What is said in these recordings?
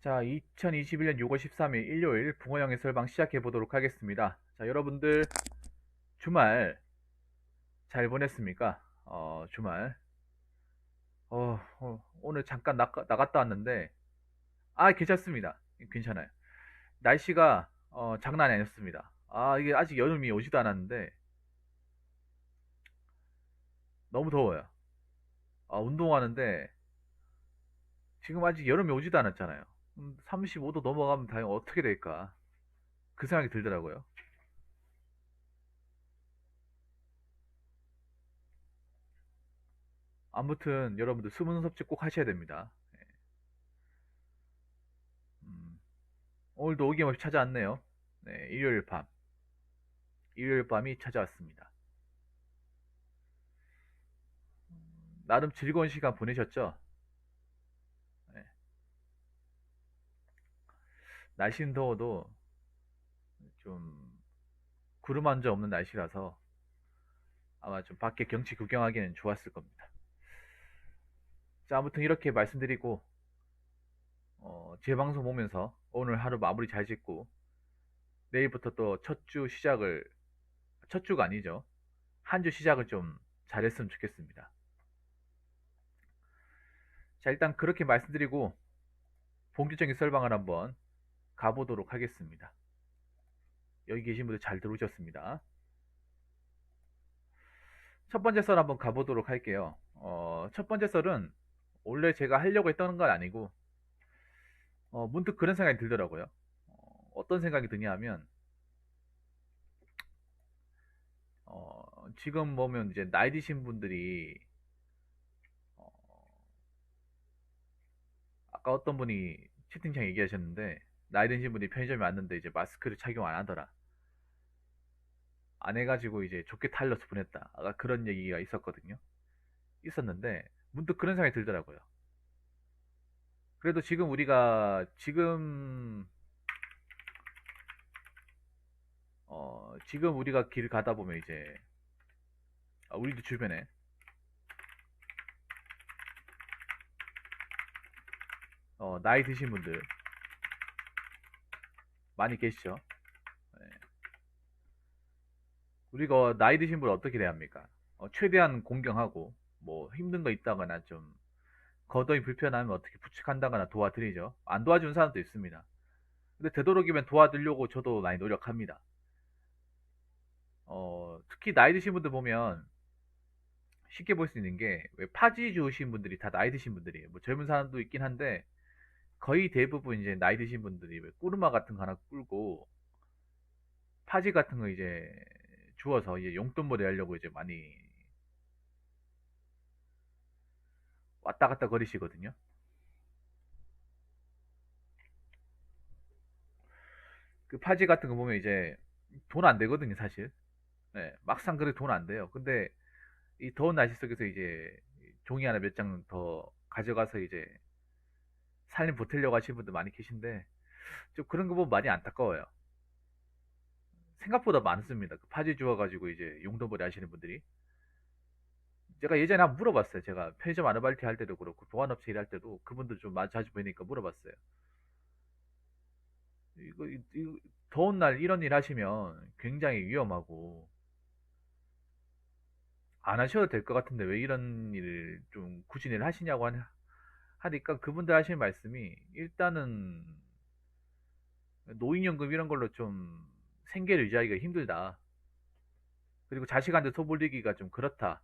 자, 2021년 6월 13일 일요일 붕어형의 설방 시작해 보도록 하겠습니다. 자, 여러분들 주말 잘 보냈습니까? 주말. 오늘 잠깐 나갔다 왔는데, 괜찮습니다. 괜찮아요. 날씨가 장난이 아니었습니다. 이게 아직 여름이 오지도 않았는데 너무 더워요. 운동하는데 지금 아직 여름이 오지도 않았잖아요. 35도 넘어가면 다행 어떻게 될까? 그 생각이 들더라고요. 아무튼 여러분들 수분 섭취 꼭 하셔야 됩니다. 음, 오늘도 어김없이 찾아왔네요. 네, 일요일 밤이 찾아왔습니다. 나름 즐거운 시간 보내셨죠? 네, 날씨는 더워도 좀 구름 한 점 없는 날씨라서 아마 좀 밖에 경치 구경하기는 좋았을 겁니다. 자, 아무튼 이렇게 말씀드리고 제 방송 보면서 오늘 하루 마무리 잘 짓고 내일부터 또 첫 주가 아니죠. 한 주 시작을 좀 잘했으면 좋겠습니다. 자, 일단 그렇게 말씀드리고 본격적인 설방을 한번 가보도록 하겠습니다. 여기 계신 분들 잘 들어오셨습니다. 첫 번째 썰 한번 가보도록 할게요. 첫 번째 썰은 원래 제가 하려고 했던 건 아니고, 문득 그런 생각이 들더라고요. 어떤 생각이 드냐 하면, 지금 보면 이제 나이 드신 분들이, 어, 아까 어떤 분이 채팅창에 얘기하셨는데, 나이 드신 분이 편의점에 왔는데 이제 마스크를 착용 안 하더라. 안 해가지고 이제 좋게 타일러스 보냈다. 아까 그런 얘기가 있었는데, 문득 그런 생각이 들더라고요. 그래도 지금 우리가 길 가다 보면 이제, 우리도 주변에, 나이 드신 분들 많이 계시죠? 네. 우리가 나이 드신 분 어떻게 대야 합니까? 최대한 공경하고, 뭐, 힘든 거 있다거나 좀, 거더이 불편하면 어떻게 부축한다거나 도와드리죠. 안 도와주는 사람도 있습니다. 근데 되도록이면 도와드리려고 저도 많이 노력합니다. 특히 나이 드신 분들 보면, 쉽게 볼 수 있는 게, 왜 파지 주우신 분들이 다 나이 드신 분들이에요. 뭐 젊은 사람도 있긴 한데, 거의 대부분 이제 나이 드신 분들이 왜 꾸르마 같은 거 하나 끌고, 파지 같은 거 이제 주워서 이제 용돈벌이 하려고 이제 많이 왔다 갔다 거리시거든요. 그 파지 같은 거 보면 이제 돈 안 되거든요, 사실. 네, 막상 그래 돈 안 돼요. 근데 이 더운 날씨 속에서 이제 종이 하나 몇 장 더 가져가서 이제 살림 보태려고 하시는 분들 많이 계신데 좀 그런 거 보면 많이 안타까워요. 생각보다 많습니다. 그 파지 주워가지고 이제 용돈벌이 하시는 분들이. 제가 예전에 한번 물어봤어요. 제가 편의점 아르바이트 할 때도 그렇고 보안업체 일할 때도 그분들 좀 자주 보니까 물어봤어요. 이거 더운 날 이런 일 하시면 굉장히 위험하고 안 하셔도 될 것 같은데 왜 이런 일을 좀 구진을 하시냐고 하니까 그분들 하시는 말씀이 일단은 노인연금 이런 걸로 좀 생계를 유지하기가 힘들다. 그리고 자식한테 소불리기가 좀 그렇다.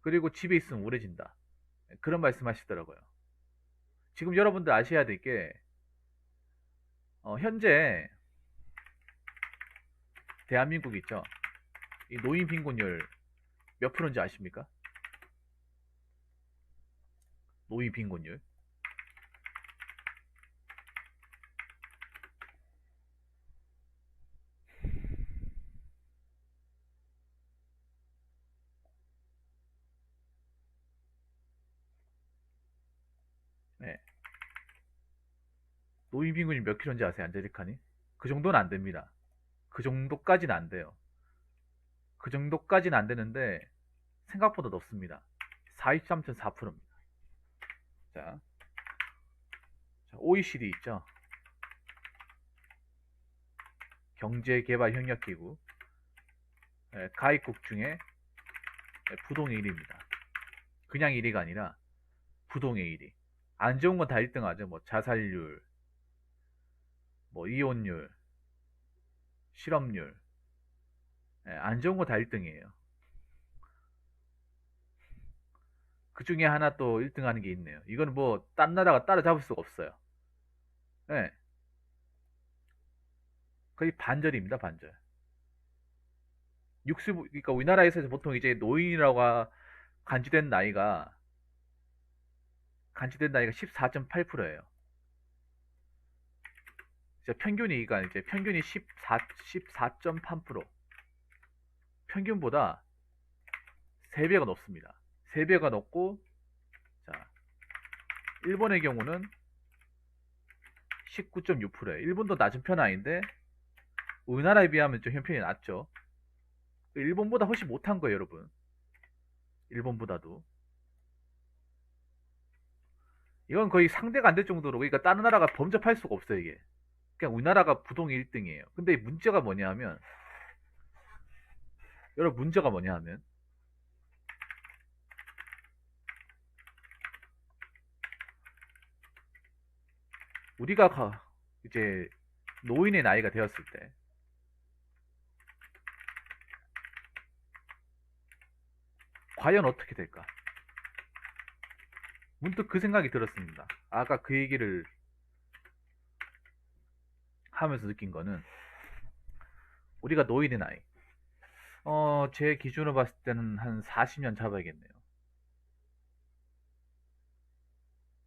그리고 집에 있으면 우울해진다. 그런 말씀 하시더라고요. 지금 여러분들 아셔야 될 게, 현재 대한민국 있죠. 이 노인 빈곤율 몇 프로인지 아십니까? 노인 빈곤율. 네. 노인 빈곤이 몇 킬로인지 아세요? 안젤리카니? 그 정도는 안 됩니다. 그 정도까지는 안 돼요. 그 정도까지는 안 되는데 생각보다 높습니다. 43.4%입니다. 자, OECD 있죠. 경제개발협력기구. 가입국 중에 부동의 1위입니다. 그냥 1위가 아니라 부동의 1위. 안 좋은 건 다 1등 하죠. 뭐 자살률, 뭐 이혼율, 실업률. 안 좋은 거 다 1등이에요. 그 중에 하나 또 1등 하는 게 있네요. 이거는 뭐, 딴 나라가 따라잡을 수가 없어요. 예. 거의 반절입니다, 반절. 그러니까 우리나라에서 보통 이제 노인이라고 간주된 나이가, 간주된 나이가 14.8%예요. 평균이, 이제 평균이 14.3%. 평균보다 3배가 높습니다. 3배가 높고, 자, 일본의 경우는 19.6%예요. 일본도 낮은 편 아닌데, 우리나라에 비하면 좀 형편이 낮죠. 일본보다 훨씬 못한 거예요, 여러분. 일본보다도. 이건 거의 상대가 안 될 정도로, 그러니까 다른 나라가 범접할 수가 없어요, 이게. 그냥 우리나라가 부동의 1등이에요. 근데 문제가 뭐냐 하면, 여러분 문제가 뭐냐 하면, 우리가 이제 노인의 나이가 되었을 때, 과연 어떻게 될까? 문득 그 생각이 들었습니다. 아까 그 얘기를 하면서 느낀 거는, 우리가 노인의 나이. 제 기준으로 봤을 때는 한 40년 잡아야겠네요.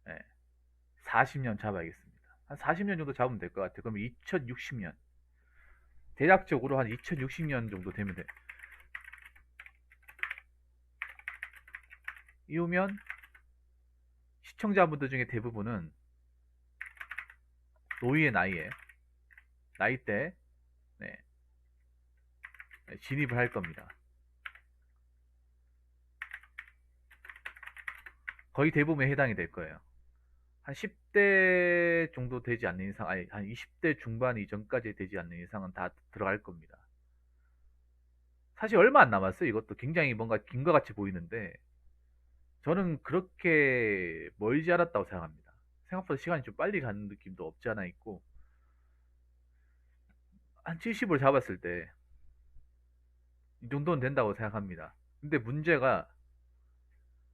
네, 40년 잡아야겠습니다. 한 40년 정도 잡으면 될 것 같아요. 그럼 2060년. 대략적으로 한 2060년 정도 되면 돼. 이후면 시청자분들 중에 대부분은 노인의 나이대, 네, 진입을 할 겁니다. 거의 대부분에 해당이 될 거예요. 한 10대 정도 되지 않는 이상, 아니, 한 20대 중반 이전까지 되지 않는 이상은 다 들어갈 겁니다. 사실 얼마 안 남았어요. 이것도 굉장히 뭔가 긴 것 같이 보이는데, 저는 그렇게 멀지 않았다고 생각합니다. 생각보다 시간이 좀 빨리 가는 느낌도 없지 않아 있고, 한 70을 잡았을 때, 이 정도는 된다고 생각합니다. 근데 문제가,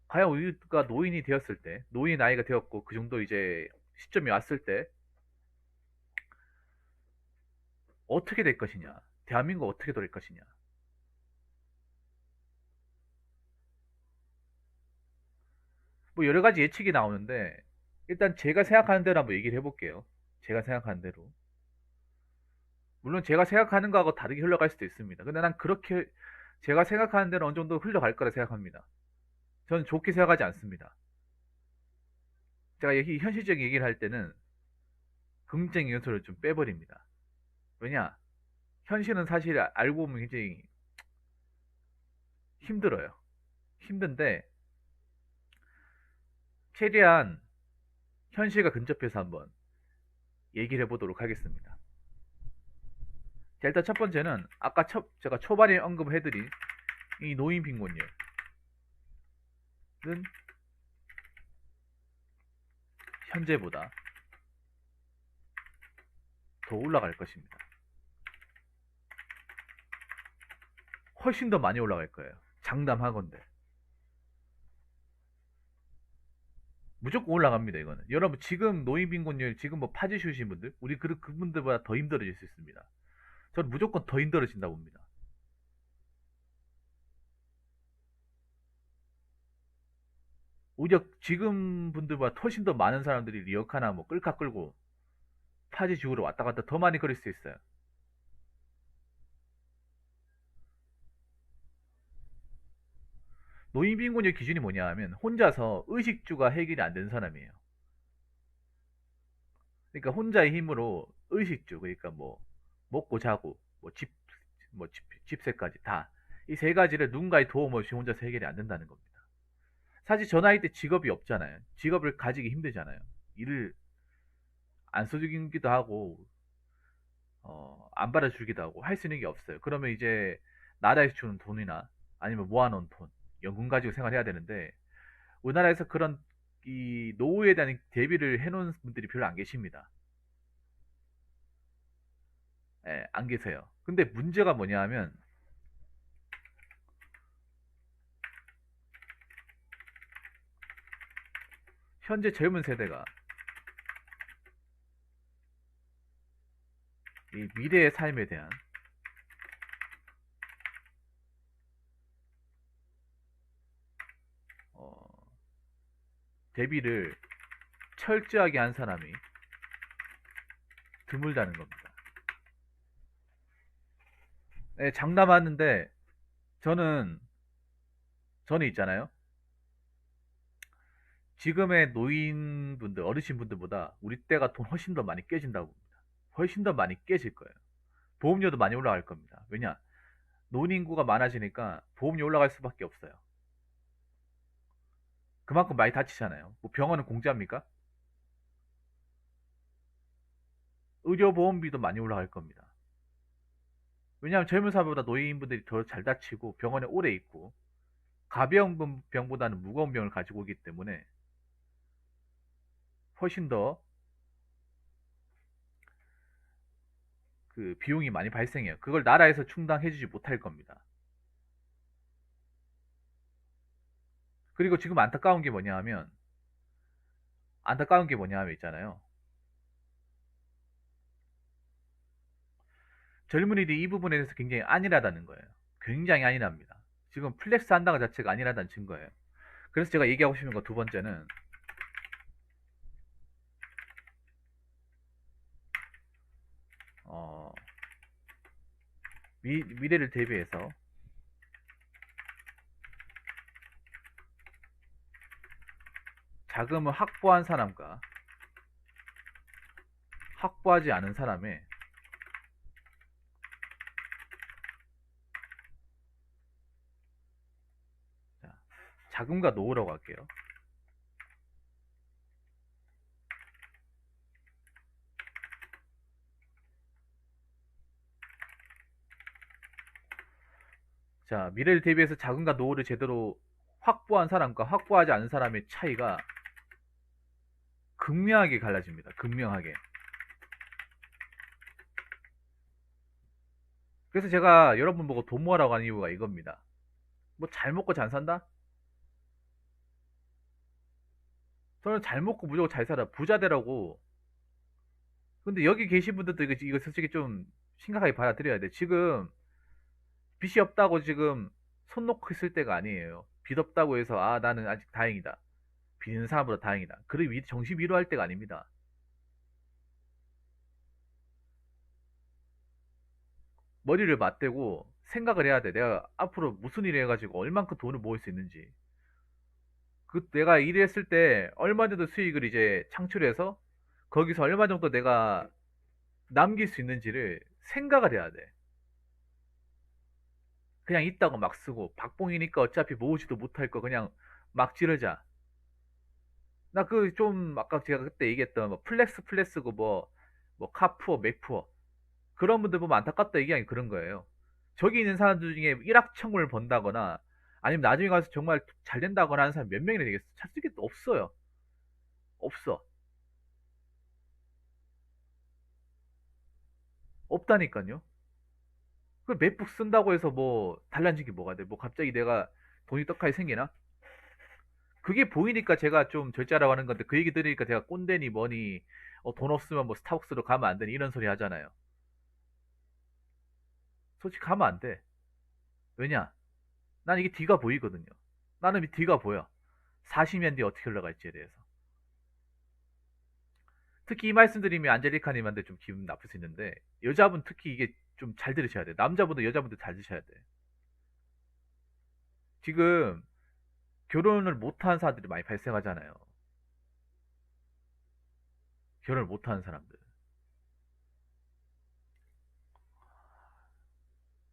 과연 우리가 노인이 되었을 때, 노인의 나이가 되었고, 그 정도 이제 시점이 왔을 때, 어떻게 될 것이냐? 대한민국 어떻게 될 것이냐? 뭐 여러 가지 예측이 나오는데, 일단 제가 생각하는 대로 한번 얘기를 해볼게요. 제가 생각하는 대로. 물론 제가 생각하는 거하고 다르게 흘러갈 수도 있습니다. 근데 난 그렇게 제가 생각하는 대로 어느 정도 흘러갈 거라 생각합니다. 저는 좋게 생각하지 않습니다. 제가 현실적인 얘기를 할 때는 긍정적인 요소를 좀 빼버립니다. 왜냐? 현실은 사실 알고 보면 굉장히 힘들어요. 힘든데, 최대한 현실과 근접해서 한번 얘기를 해보도록 하겠습니다. 자, 일단 첫 번째는 아까 제가 초반에 언급해드린 이 노인 빈곤율은 현재보다 더 올라갈 것입니다. 훨씬 더 많이 올라갈 거예요. 장담하건대. 무조건 올라갑니다, 이거는. 여러분, 지금 노인 빈곤율, 지금 뭐 파지 씌우신 분들, 우리 그분들보다 더 힘들어질 수 있습니다. 저는 무조건 더 힘들어진다고 봅니다. 오히려 지금 분들보다 훨씬 더 많은 사람들이 리어카나 뭐 끌카 끌고 파지 지우러 왔다 갔다 더 많이 그럴 수 있어요. 노인 빈곤율 기준이 뭐냐 하면 혼자서 의식주가 해결이 안 된 사람이에요. 그러니까 혼자의 힘으로 의식주, 그러니까 뭐 먹고 자고 뭐 집세까지 다 이 세 가지를 누군가의 도움 없이 혼자서 해결이 안 된다는 겁니다. 사실 저 나이 때 직업이 없잖아요. 직업을 가지기 힘들잖아요. 일을 안 써주기도 하고, 안 받아주기도 하고, 할 수 있는 게 없어요. 그러면 이제, 나라에서 주는 돈이나, 아니면 모아놓은 돈, 연금 가지고 생활해야 되는데, 우리나라에서 그런, 이, 노후에 대한 대비를 해놓은 분들이 별로 안 계십니다. 예, 안 계세요. 근데 문제가 뭐냐 하면, 현재 젊은 세대가, 이 미래의 삶에 대한, 어, 대비를 철저하게 한 사람이 드물다는 겁니다. 네, 장담하는데 저는 저는 있잖아요. 지금의 노인분들, 어르신분들보다 우리 때가 돈 훨씬 더 많이 깨진다고 봅니다. 훨씬 더 많이 깨질 거예요. 보험료도 많이 올라갈 겁니다. 왜냐? 노인 인구가 많아지니까 보험료 올라갈 수밖에 없어요. 그만큼 많이 다치잖아요. 뭐 병원은 공짜입니까? 의료보험비도 많이 올라갈 겁니다. 왜냐하면 젊은 사람보다 노인분들이 더 잘 다치고 병원에 오래 있고 가벼운 병보다는 무거운 병을 가지고 오기 때문에 훨씬 더 그 비용이 많이 발생해요. 그걸 나라에서 충당해주지 못할 겁니다. 그리고 지금 안타까운 게 뭐냐 하면 있잖아요. 젊은이들이 이 부분에 대해서 굉장히 안일하다는 거예요. 굉장히 안일합니다. 지금 플렉스 한다는 자체가 안일하다는 증거예요. 그래서 제가 얘기하고 싶은 거 두 번째는, 어, 미래를 대비해서 자금을 확보한 사람과 확보하지 않은 사람의 자, 자금과 노후라고 할게요. 자, 미래를 대비해서 자금과 노후를 제대로 확보한 사람과 확보하지 않은 사람의 차이가 극명하게 갈라집니다. 극명하게. 그래서 제가 여러분 보고 돈 모으라고 하는 이유가 이겁니다. 뭐 잘 먹고 잘 산다? 저는 잘 먹고 무조건 잘 살아. 부자 되라고. 근데 여기 계신 분들도 이거 솔직히 좀 심각하게 받아들여야 돼. 지금 빚이 없다고 지금 손 놓고 있을 때가 아니에요. 빚 없다고 해서 아 나는 아직 다행이다. 빚 있는 사람보다 다행이다. 그리 정신 위로할 때가 아닙니다. 머리를 맞대고 생각을 해야 돼. 내가 앞으로 무슨 일을 해가지고 얼만큼 돈을 모을 수 있는지. 그 내가 일했을 때 얼마 정도 수익을 이제 창출해서 거기서 얼마 정도 내가 남길 수 있는지를 생각을 해야 돼. 그냥 있다고 막 쓰고 박봉이니까 어차피 모으지도 못할 거 그냥 막 지르자. 나 그 좀 아까 제가 그때 얘기했던 뭐 플렉스고 뭐 카푸어 맥푸어 그런 분들 보면 안타깝다 얘기하는 게 그런 거예요. 저기 있는 사람들 중에 일확천금을 번다거나 아니면 나중에 가서 정말 잘 된다거나 하는 사람 몇 명이나 되겠어? 찾을 게 없어요. 없어. 없다니까요. 그 맥북 쓴다고 해서 뭐 달라진 게 뭐가 돼? 뭐 갑자기 내가 돈이 떡하니 생기나? 그게 보이니까 제가 좀 절제하라고 하는 건데 그 얘기 들으니까 제가 꼰대니 뭐니 돈 없으면 뭐 스타벅스로 가면 안 되니 이런 소리 하잖아요. 솔직히 가면 안 돼. 왜냐? 난 이게 뒤가 보이거든요. 나는 이 뒤가 보여. 40년 뒤에 어떻게 흘러갈지에 대해서. 특히 이 말씀드리면 안젤리카님한테 좀 기분 나쁠 수 있는데 여자분 특히 이게 좀 잘 들으셔야 돼. 남자분도 여자분도 잘 들으셔야 돼. 지금 결혼을 못한 사람들이 많이 발생하잖아요. 결혼을 못하는 사람들.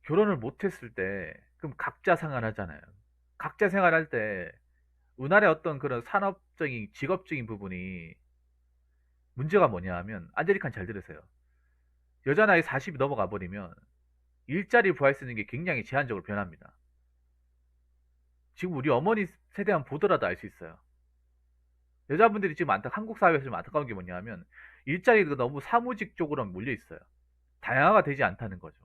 결혼을 못했을 때 그럼 각자 생활하잖아요. 각자 생활할 때 우리나라의 어떤 그런 산업적인 직업적인 부분이 문제가 뭐냐 하면, 안젤리칸 잘 들으세요. 여자 나이 40이 넘어가 버리면 일자리 구할 수 있는 게 굉장히 제한적으로 변합니다. 지금 우리 어머니 세대 한 보더라도 알 수 있어요. 여자분들이 지금 한국 사회에서 좀 안타까운 게 뭐냐 하면, 일자리가 너무 사무직 쪽으로 몰려 있어요. 다양화가 되지 않다는 거죠.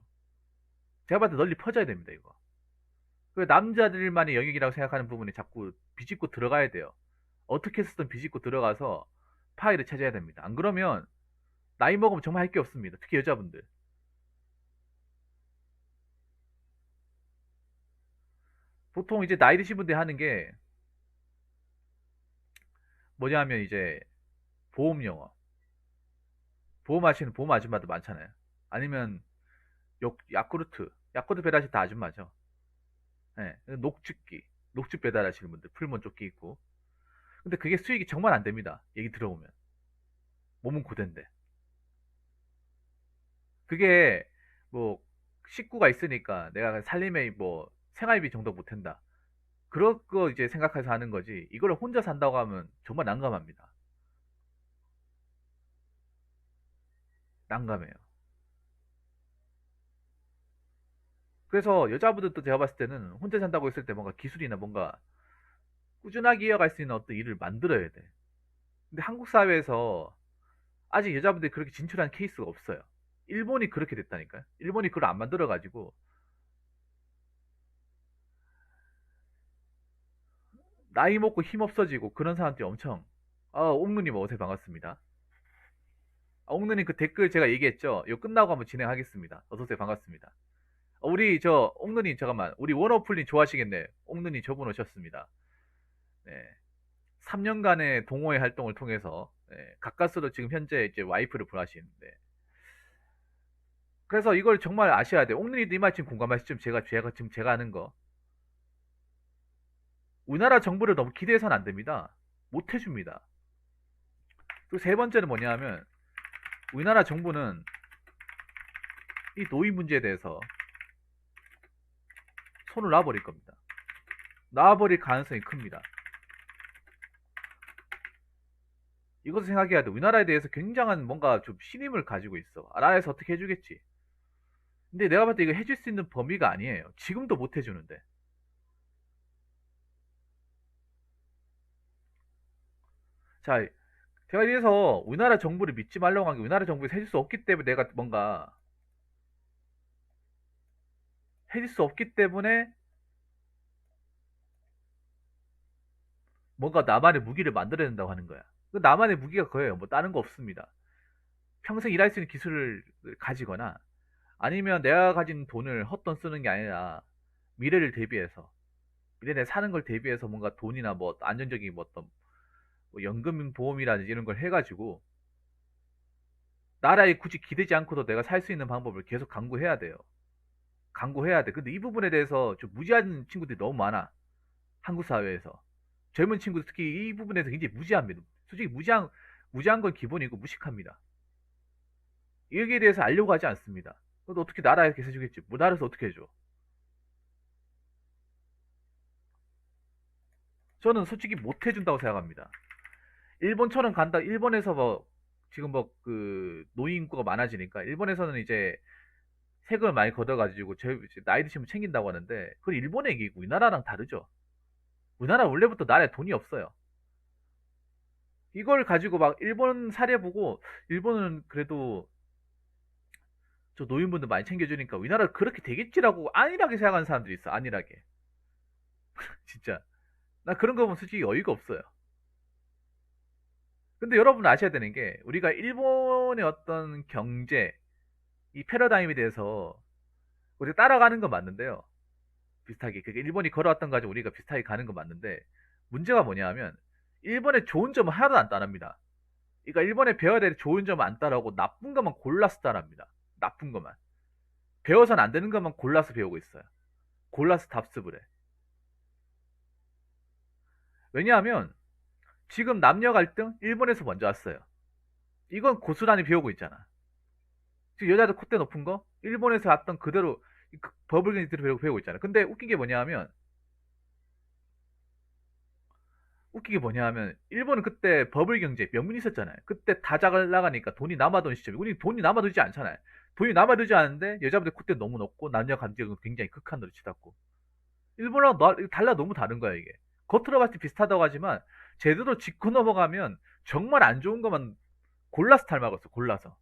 제가 봤을 때 널리 퍼져야 됩니다, 이거. 그 남자들만의 영역이라고 생각하는 부분에 자꾸 비집고 들어가야 돼요. 어떻게 해서든 비집고 들어가서 파이를 찾아야 됩니다. 안 그러면 나이 먹으면 정말 할 게 없습니다. 특히 여자분들. 보통 이제 나이 드신 분들이 하는 게 뭐냐면 이제 보험 영어. 보험하시는 보험 아줌마도 많잖아요. 아니면 야쿠르트. 야쿠르트 배달하시 다 아줌마죠. 예, 녹즙기. 녹즙 배달하시는 분들 풀몬 조끼 있고. 근데 그게 수익이 정말 안 됩니다. 얘기 들어보면. 몸은 고된데. 그게 뭐 식구가 있으니까 내가 살림에 뭐 생활비 정도 못한다. 그런 거 이제 생각해서 하는 거지. 이걸 혼자 산다고 하면 정말 난감합니다. 난감해요. 그래서 여자분들도 제가 봤을 때는 혼자 산다고 했을 때 뭔가 기술이나 뭔가 꾸준하게 이어갈 수 있는 어떤 일을 만들어야 돼. 근데 한국 사회에서 아직 여자분들이 그렇게 진출한 케이스가 없어요. 일본이 그렇게 됐다니까요. 일본이 그걸 안 만들어가지고 나이 먹고 힘 없어지고 그런 사람들이 엄청. 옥누님 어세 반갑습니다. 옥누님 그 댓글 제가 얘기했죠. 이거 끝나고 한번 진행하겠습니다. 어서오세요. 반갑습니다. 우리 저 옥누님 잠깐만, 우리 원어플린 좋아하시겠네. 옥누님 저분 오셨습니다. 네. 3년간의 동호회 활동을 통해서 가까스로 지금 현재 이제 와이프를 보내시는데, 그래서 이걸 정말 아셔야 돼요. 옥누님도 이 말 지금 공감하시죠? 제가 하는 거. 우리나라 정부를 너무 기대해서는 안 됩니다. 못 해줍니다. 그리고 세 번째는 뭐냐 하면, 우리나라 정부는 이 노인 문제에 대해서 손을 놔버릴 겁니다. 놔버릴 가능성이 큽니다. 이것을 생각해야 돼. 우리나라에 대해서 굉장한 뭔가 좀 신임을 가지고 있어. 나라에서 어떻게 해주겠지. 근데 내가 봤을 때 이거 해줄 수 있는 범위가 아니에요. 지금도 못 해주는데. 자, 제가 이래서 우리나라 정부를 믿지 말라고 한 게, 우리나라 정부에서 해줄 수 없기 때문에 내가 뭔가 해줄 수 없기 때문에 뭔가 나만의 무기를 만들어야 된다고 하는 거야. 그 나만의 무기가 그거예요. 뭐 다른 거 없습니다. 평생 일할 수 있는 기술을 가지거나, 아니면 내가 가진 돈을 헛돈 쓰는 게 아니라 미래를 대비해서, 미래 내 사는 걸 대비해서 뭔가 돈이나 뭐 안전적인 뭐 어떤 뭐 연금 보험이라든지 이런 걸 해가지고 나라에 굳이 기대지 않고도 내가 살 수 있는 방법을 계속 강구해야 돼요. 강구해야 돼. 근데 이 부분에 대해서 좀 무지한 친구들이 너무 많아. 한국 사회에서. 젊은 친구들 특히 이 부분에서 굉장히 무지합니다. 솔직히 무지한 건 기본이고 무식합니다. 여기에 대해서 알려고 하지 않습니다. 그것도 어떻게 나라에서 해주겠지. 뭐 나라에서 어떻게 해줘. 저는 솔직히 못 해준다고 생각합니다. 일본처럼 간다. 일본에서 뭐 지금 뭐 그 노인 인구가 많아지니까 일본에서는 이제 세금을 많이 걷어가지고 나이 드시면 챙긴다고 하는데, 그건 일본의 얘기고 우리나라랑 다르죠. 우리나라 원래부터 나라에 돈이 없어요. 이걸 가지고 막 일본 사례 보고, 일본은 그래도 저 노인분들 많이 챙겨주니까 우리나라 그렇게 되겠지라고 안일하게 생각하는 사람들이 있어. 안일하게. 진짜 나 그런 거 보면 솔직히 어이가 없어요. 근데 여러분 아셔야 되는 게, 우리가 일본의 어떤 경제 이 패러다임에 대해서 우리가 따라가는 건 맞는데요. 비슷하게 그게 일본이 걸어왔던 가지고 우리가 비슷하게 가는 건 맞는데, 문제가 뭐냐 하면 일본의 좋은 점은 하나도 안 따릅니다. 그러니까 일본에 배워야 될 좋은 점은 안 따라오고 나쁜 것만 골라서 따라합니다. 나쁜 것만. 배워서는 안 되는 것만 골라서 배우고 있어요. 골라서 답습을 해. 왜냐하면 지금 남녀 갈등 일본에서 먼저 왔어요. 이건 고스란히 배우고 있잖아. 지금 여자들 콧대 높은 거 일본에서 왔던 그대로 버블갱이들을 배우고 있잖아. 근데 웃긴 게 뭐냐 하면 웃기게 뭐냐 하면 일본은 그때 버블 경제 명분이 있었잖아요. 그때 다 잘 나가니까 돈이 남아돈 시점이 우리 돈이 남아두지 않잖아요. 돈이 남아두지 않는데 여자분들 콧대 너무 높고 남녀 감정은 굉장히 극한으로 치닫고 일본하고 달라 너무 다른 거야 이게. 겉으로 봤을 때 비슷하다고 하지만 제대로 짚고 넘어가면 정말 안 좋은 것만 골라서 닮아갔어 골라서.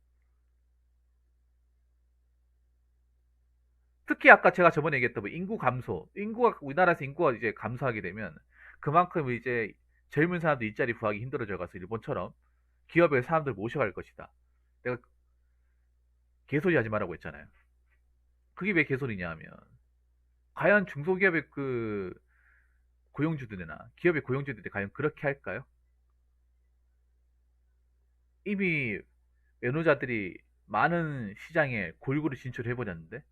특히 아까 제가 저번에 얘기했던 뭐 인구 감소, 인구가 우리나라에서 인구가 이제 감소하게 되면 그만큼 이제 젊은 사람들 일자리 구하기 힘들어져 가서 일본처럼 기업에 사람들 모셔갈 것이다. 내가 개소리 하지 말라고 했잖아요. 그게 왜 개소리냐 하면 과연 중소기업의 그 고용주들이나 기업의 고용주들이 과연 그렇게 할까요? 이미 매노자들이 많은 시장에 골고루 진출해 버렸는데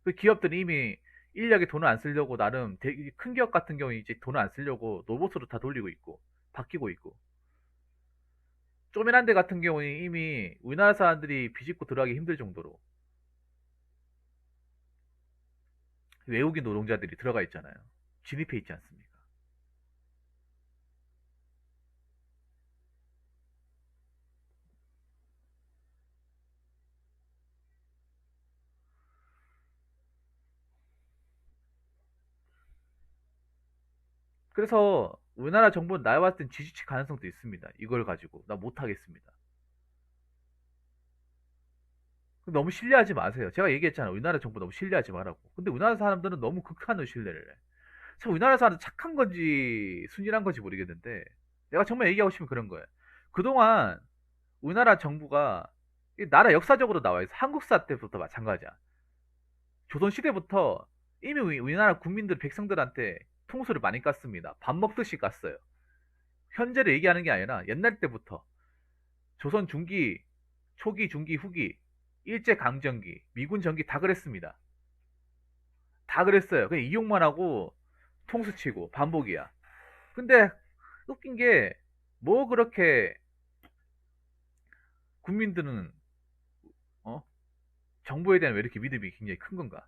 그 기업들은 이미 인력에 돈을 안 쓰려고 나름 되게 큰 기업 같은 경우에 이제 돈을 안 쓰려고 로봇으로 다 돌리고 있고 바뀌고 있고 쪼매난 데 같은 경우에 이미 우리나라 사람들이 비집고 들어가기 힘들 정도로 외국인 노동자들이 들어가 있잖아요. 진입해 있지 않습니까? 그래서 우리나라 정부는 나와 봤을 땐 지지치 가능성도 있습니다. 이걸 가지고 나 못하겠습니다. 너무 신뢰하지 마세요. 제가 얘기했잖아요. 우리나라 정부 너무 신뢰하지 말라고. 근데 우리나라 사람들은 너무 극한의 신뢰를 해. 참 우리나라 사람들 착한 건지 순진한 건지 모르겠는데 내가 정말 얘기하고 싶으면 그런 거예요. 그동안 우리나라 정부가 이 나라 역사적으로 나와 있어. 한국사 때부터 마찬가지야. 조선시대부터 이미 우리나라 국민들 백성들한테 통수를 많이 깠습니다. 밥 먹듯이 깠어요. 현재를 얘기하는 게 아니라 옛날 때부터 조선 중기, 초기, 중기, 후기, 일제 강점기, 미군 전기 다 그랬습니다. 다 그랬어요. 그냥 이용만 하고 통수치고 반복이야. 근데 웃긴 게 뭐 그렇게 국민들은 어? 정부에 대한 왜 이렇게 믿음이 굉장히 큰 건가?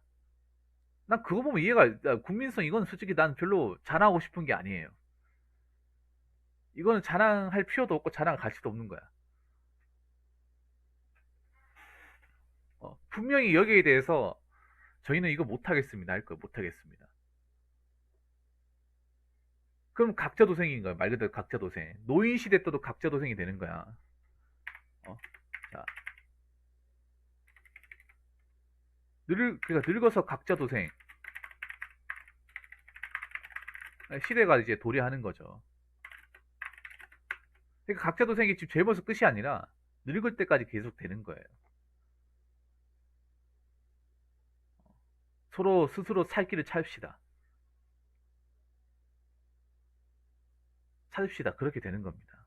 난 그거 보면 국민성 이건 솔직히 난 별로 자랑하고 싶은 게 아니에요. 이거는 자랑할 필요도 없고 자랑할 가치도 없는 거야. 분명히 여기에 대해서 저희는 이거 못하겠습니다. 할 거 못하겠습니다. 그럼 각자도생인 거야. 말 그대로 각자도생. 노인 시대 때도 각자도생이 되는 거야. 어? 자, 그러니까 늙어서 각자도생. 시대가 이제 도래하는 거죠. 그러니까 각자도생이 지금 젊어서 끝이 아니라 늙을 때까지 계속 되는 거예요. 서로 스스로 살 길을 찾읍시다. 찾읍시다. 그렇게 되는 겁니다.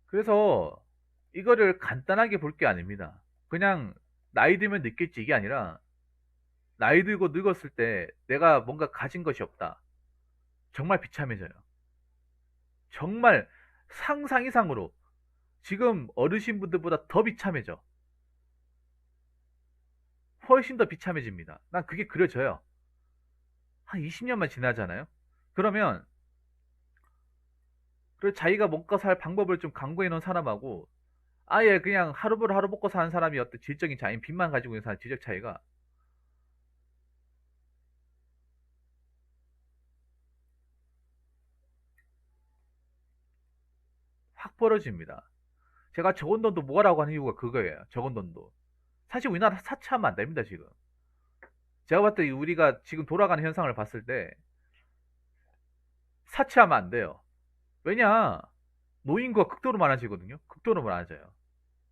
그래서 이거를 간단하게 볼 게 아닙니다. 그냥 나이 들면 느낄지 이게 아니라 나이 들고 늙었을 때 내가 뭔가 가진 것이 없다. 정말 비참해져요. 정말 상상 이상으로 지금 어르신분들보다 더 비참해져. 훨씬 더 비참해집니다. 난 그게 그려져요. 한 20년만 지나잖아요. 그러면 그 자기가 먹고 살 방법을 좀 강구해 놓은 사람하고 아예 그냥 하루 먹고 사는 사람이 어떤 질적인 차이, 빚만 가지고 있는 사람 질적 차이가 확 벌어집니다. 제가 적은 돈도 뭐라고 하는 이유가 그거예요. 적은 돈도. 사실 우리나라 사치하면 안 됩니다, 지금. 제가 봤을 때 우리가 지금 돌아가는 현상을 봤을 때 사치하면 안 돼요. 왜냐? 노인구가 극도로 많아지거든요. 극도로 많아져요.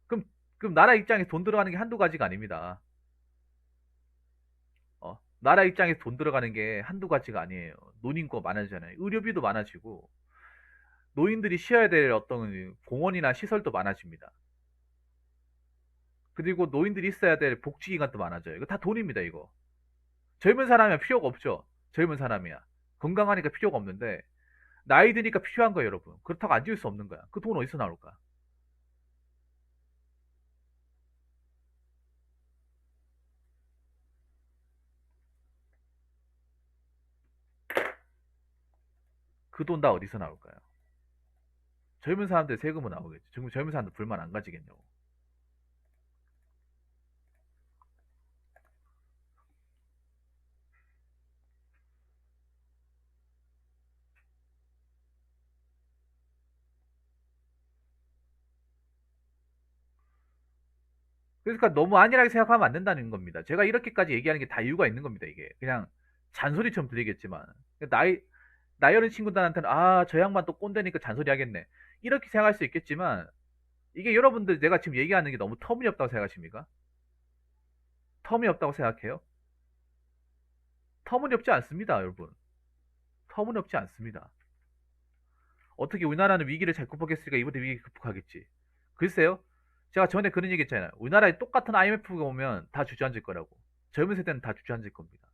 그럼, 그럼 나라 입장에서 돈 들어가는 게 한두 가지가 아닙니다. 나라 입장에서 돈 들어가는 게 한두 가지가 아니에요. 노인구가 많아지잖아요. 의료비도 많아지고, 노인들이 쉬어야 될 어떤 공원이나 시설도 많아집니다. 그리고 노인들이 있어야 될 복지기관도 많아져요. 이거 다 돈입니다, 이거. 젊은 사람이야 필요가 없죠. 젊은 사람이야. 건강하니까 필요가 없는데, 나이 드니까 필요한 거예요, 여러분. 그렇다고 안 지을 수 없는 거야. 그 돈 어디서 나올까? 그 돈 다 어디서 나올까요? 젊은 사람들 세금은 나오겠죠. 젊은 사람들 불만 안 가지겠냐고. 그러니까 너무 안일하게 생각하면 안 된다는 겁니다. 제가 이렇게까지 얘기하는 게 다 이유가 있는 겁니다, 이게. 그냥 잔소리처럼 들리겠지만. 나이 어린 친구들한테는, 아, 저 양반 또 꼰대니까 잔소리 하겠네. 이렇게 생각할 수 있겠지만, 이게 여러분들 내가 지금 얘기하는 게 너무 터무니없다고 생각하십니까? 터무니없다고 생각해요? 터무니없지 않습니다, 여러분. 터무니없지 않습니다. 어떻게 우리나라는 위기를 잘 극복했으니까 이번에 위기 극복하겠지. 글쎄요. 제가 전에 그런 얘기 했잖아요. 우리나라에 똑같은 IMF가 오면 다 주저앉을 거라고. 젊은 세대는 다 주저앉을 겁니다.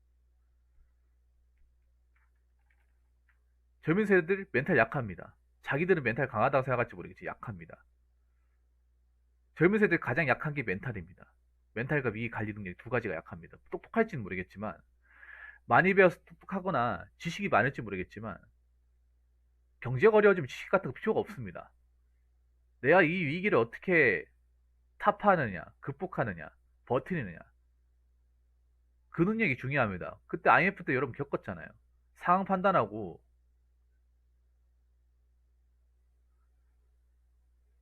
젊은 세대들 멘탈 약합니다. 자기들은 멘탈 강하다고 생각할지 모르겠지. 약합니다. 젊은 세대 가장 약한 게 멘탈입니다. 멘탈과 위기 관리 능력 두 가지가 약합니다. 똑똑할지는 모르겠지만, 많이 배워서 똑똑하거나 지식이 많을지 모르겠지만, 경제가 어려워지면 지식 같은 거 필요가 없습니다. 내가 이 위기를 어떻게 타파하느냐, 극복하느냐, 버티느냐, 그 능력이 중요합니다. 그때 IMF 때 여러분 겪었잖아요. 상황 판단하고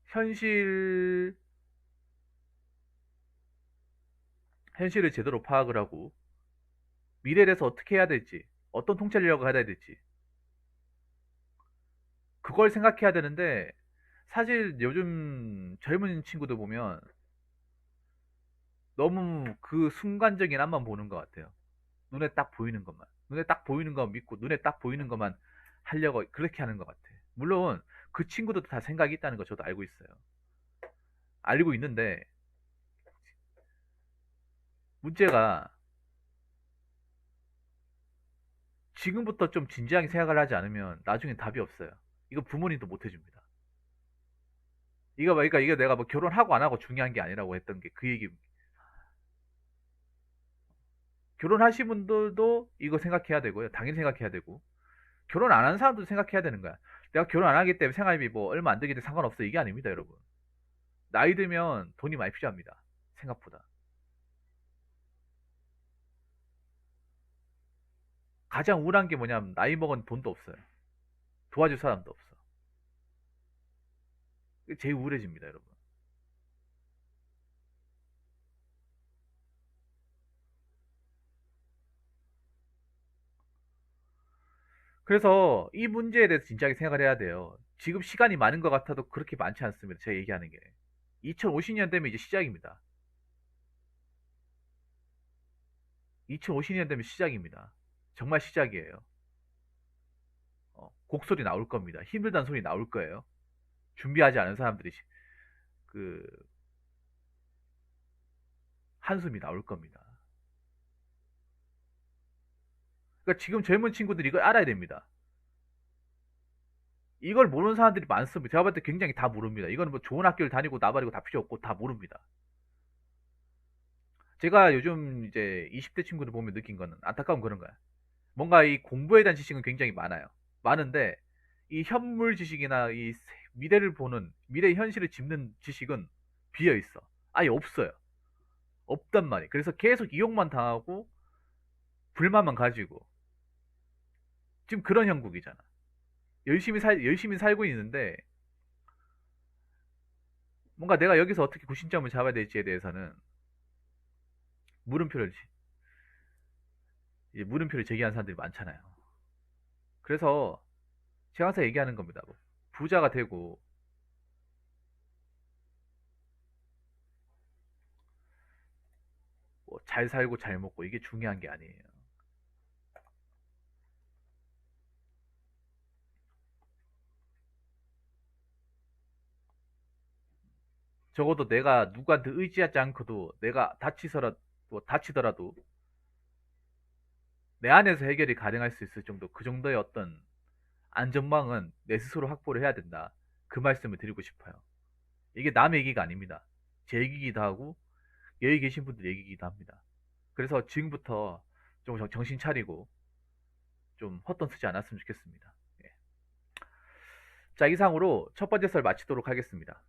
현실 현실을 제대로 파악을 하고 미래에 대해서 어떻게 해야 될지, 어떤 통찰력을 해야 될지 그걸 생각해야 되는데, 사실 요즘 젊은 친구들 보면 너무 그 순간적인 앞만 보는 것 같아요. 눈에 딱 보이는 것만. 눈에 딱 보이는 것만 믿고 눈에 딱 보이는 것만 하려고 그렇게 하는 것 같아. 물론 그 친구들도 다 생각이 있다는 거 저도 알고 있어요. 알고 있는데 문제가 지금부터 좀 진지하게 생각을 하지 않으면 나중엔 답이 없어요. 이거 부모님도 못 해줍니다. 이거 내가 뭐 결혼하고 안 하고 중요한 게 아니라고 했던 게 그 얘기. 결혼하신 분들도 이거 생각해야 되고요. 당연히 생각해야 되고. 결혼 안 하는 사람도 생각해야 되는 거야. 내가 결혼 안 하기 때문에 생활비 뭐 얼마 안 들기 때문에 상관없어. 이게 아닙니다, 여러분. 나이 들면 돈이 많이 필요합니다. 생각보다. 가장 우울한 게 뭐냐면 나이 먹은 돈도 없어요. 도와줄 사람도 없어. 이게 제일 우울해집니다, 여러분. 그래서 이 문제에 대해서 진지하게 생각을 해야 돼요. 지금 시간이 많은 것 같아도 그렇게 많지 않습니다. 제가 얘기하는 게. 2050년 되면 이제 시작입니다. 2050년 되면 시작입니다. 정말 시작이에요. 곡소리 나올 겁니다. 힘들다는 소리 나올 거예요. 준비하지 않은 사람들이 그 한숨이 나올 겁니다. 그러니까 지금 젊은 친구들이 이걸 알아야 됩니다. 이걸 모르는 사람들이 많습니다. 제가 볼 때 굉장히 다 모릅니다. 이건 뭐 좋은 학교를 다니고 나발이고 다 필요 없고 다 모릅니다. 제가 요즘 이제 20대 친구들 보면 느낀 거는 안타까운 그런 거야. 뭔가 이 공부에 대한 지식은 굉장히 많아요. 많은데 이 현물 지식이나 이 미래를 보는 미래 현실을 짚는 지식은 비어 있어. 아예 없어요. 없단 말이에요. 그래서 계속 이용만 당하고 불만만 가지고 지금 그런 형국이잖아. 열심히 살고 있는데 뭔가 내가 여기서 어떻게 구심점을 잡아야 될지에 대해서는 물음표를 이제 물음표를 제기하는 사람들이 많잖아요. 그래서 제가 항상 얘기하는 겁니다. 뭐 부자가 되고 뭐잘 살고 잘 먹고 이게 중요한 게 아니에요. 적어도 내가 누구한테 의지하지 않고도 내가 다치더라도 내 안에서 해결이 가능할 수 있을 정도 그 정도의 어떤 안전망은 내 스스로 확보를 해야 된다. 그 말씀을 드리고 싶어요. 이게 남의 얘기가 아닙니다. 제 얘기기도 하고 여기 계신 분들 얘기기도 합니다. 그래서 지금부터 좀 정신 차리고 좀 헛돈 쓰지 않았으면 좋겠습니다. 예. 자, 이상으로 첫 번째 썰 마치도록 하겠습니다.